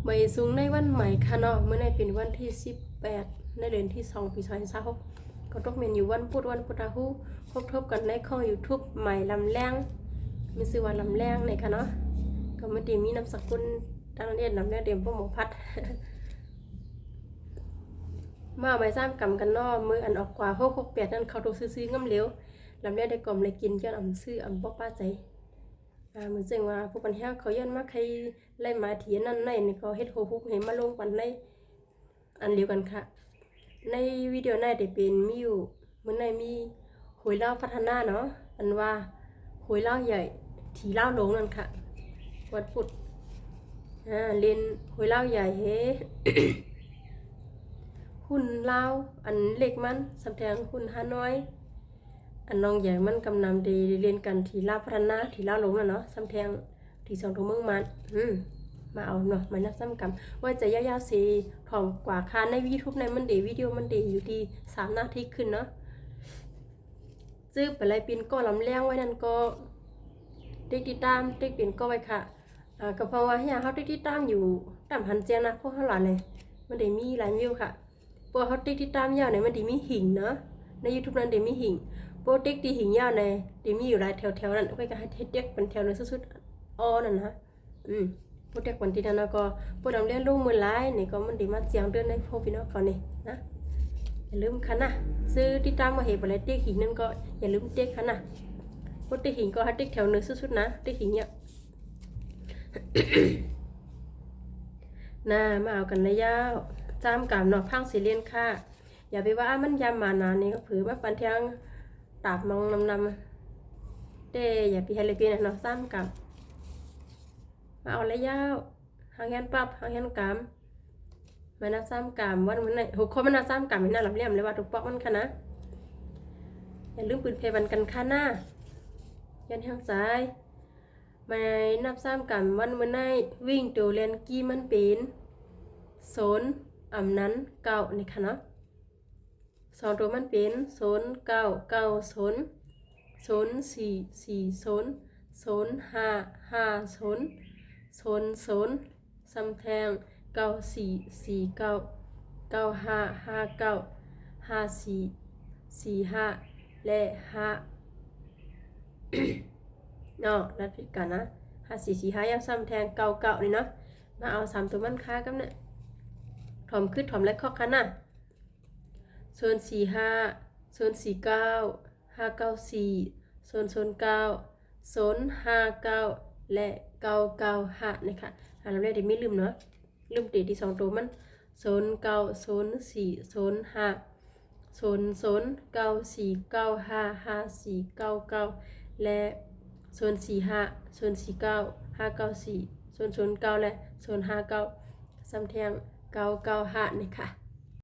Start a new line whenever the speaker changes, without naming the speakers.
ใบสูงในวันใหม่ค่ะเนาะเมื่อในเป็นวันที่18ในเดือนที่2ปี2026ก็ตกเมนอยู่วันพุธฮู้พบทบกันในข้อ YouTube ใหม่ลำแรงมีชื่อว่าลำแรงในค่ะเนาะก็ไม่ได้มีนามสกุลดังเรียนลำแรงเดียมพ่อหมอพัด มาเอาไม้ซ้ำกำกันเนาะมืออันออกกว่า668นั่นเขาถูกซื้อๆงำเหลวลำแรงได้กล่อมเลยกินย้อนอำซื้ออำบ่ป้าใจเหมือนเสียงว่าผู้ปัญหาเขาย้อนมาใครไล่มาเถียนั่นในนี่ก็เฮ็ดโหฮุกเห็นมาลงปันในอันเดียวกันค่ะในวิดีโอในได้เป็นมีอยู่มื้อในมีหวยเล่าพัฒนาเนาะอันว่าหวยเล่าใหญ่ถีเล่าลงนั่นค่ะวันพุธเรียนหวยเล่าใหญ่เฮ หุ้นเล่าอันเล็กมันสำแทงหุ้นฮานอยอันน้องใหญ่มันกำนำดีเรียนกันที่ลาวพัฒนาที่ลาวหลงน่ะเนาะสำแทงที่สองทุ่มเมืองมันมาเอาเนาะมานับซ้ำกันว่าจะยาวๆสิถ่อมกว่าคาใน YouTube ในมันดีวิดีโอมันดีอยู่ที่3 นาทีขึ้นเนาะซื้อไปเลยปินก็ลำแรงไว้นั่นก็ติ๊กติดตามติ๊กปินก็ไว้ค่ะก็เพราะว่าเฮาติ๊กติดตามอยู่ตามหันเจียงนะพวกเฮาหลานเลยมันได้มีหลายวิวค่ะพวกเฮาติ๊กติดตามยาวเนี่ยมันได้มีหิ่งเนาะใน YouTube นั้นได้มีหิ่งโปรเทคที่หิงยาวในดีมีอยู่หลายแถวๆนั้นก็จะให้เฮ็ดเด็กเป็นแถวนึงสุดๆอ้อนั่นนะโปรเทควันที่นั้นก็โปรดำเรียนรู้มือหลายนี่ก็มันดีมาเสียงเดือนในพวกพี่น้องเขานี่นะอย่าลืมค่ะนะซื้อติดตามมาเห็นอะไรเด็กหิงนั่นก็อย่าลืมเด็กค่ะนะโปรเทคหิงก็ให้เด็กแถวนึงสุดๆนะเด็กหิงเนี่ย น่ามาเอากันนะยาวจามกามนอกพังสิเลียนค่ะอย่าไปว่ามันยามมานานนี่ก็ผือมาปันเทียงตาบมองนำเด้อย่าไปให้เลยพี่นะเนาะซ้ำกับมาเอาระยะหางยันปั๊บหางยันกามมานับซ้ำกามวันไหนหกคนมานับซ้ำกามไม่น่าหลับเลี่ยมเลยว่าถูกปอกมันค่ะนะอย่าลืมปืนเพบันกันค่ะหน้ายันทางซ้ายมานับซ้ำกามวันเมื่อไหนวิ่งตัวเรียนกี้มันเป็นโซนอำนั้นเก่านี่ค่ะเนาะสองตัวมันเป็น0 9 9 0 0 4 4 0 0 5 5 0 0 0 ซ้ำแทง94 49 95 54 45และ5เนาะนัดผิดกันนะ5445ยังซ้ำแทง99นี่เนาะมาเอา3ตัวมันค่ากันเนี่ยถ่อมขึ้นถ่อมและข้อคันน่ะ049 049 059 059 และ995นะคะเราเรียกได้ไม่ลืมเนาะลืมตีที่2ตัวมัน09 04 05 00 94 95 54 99และ045 049 594 009และ059ซ้ำแทง995นะคะ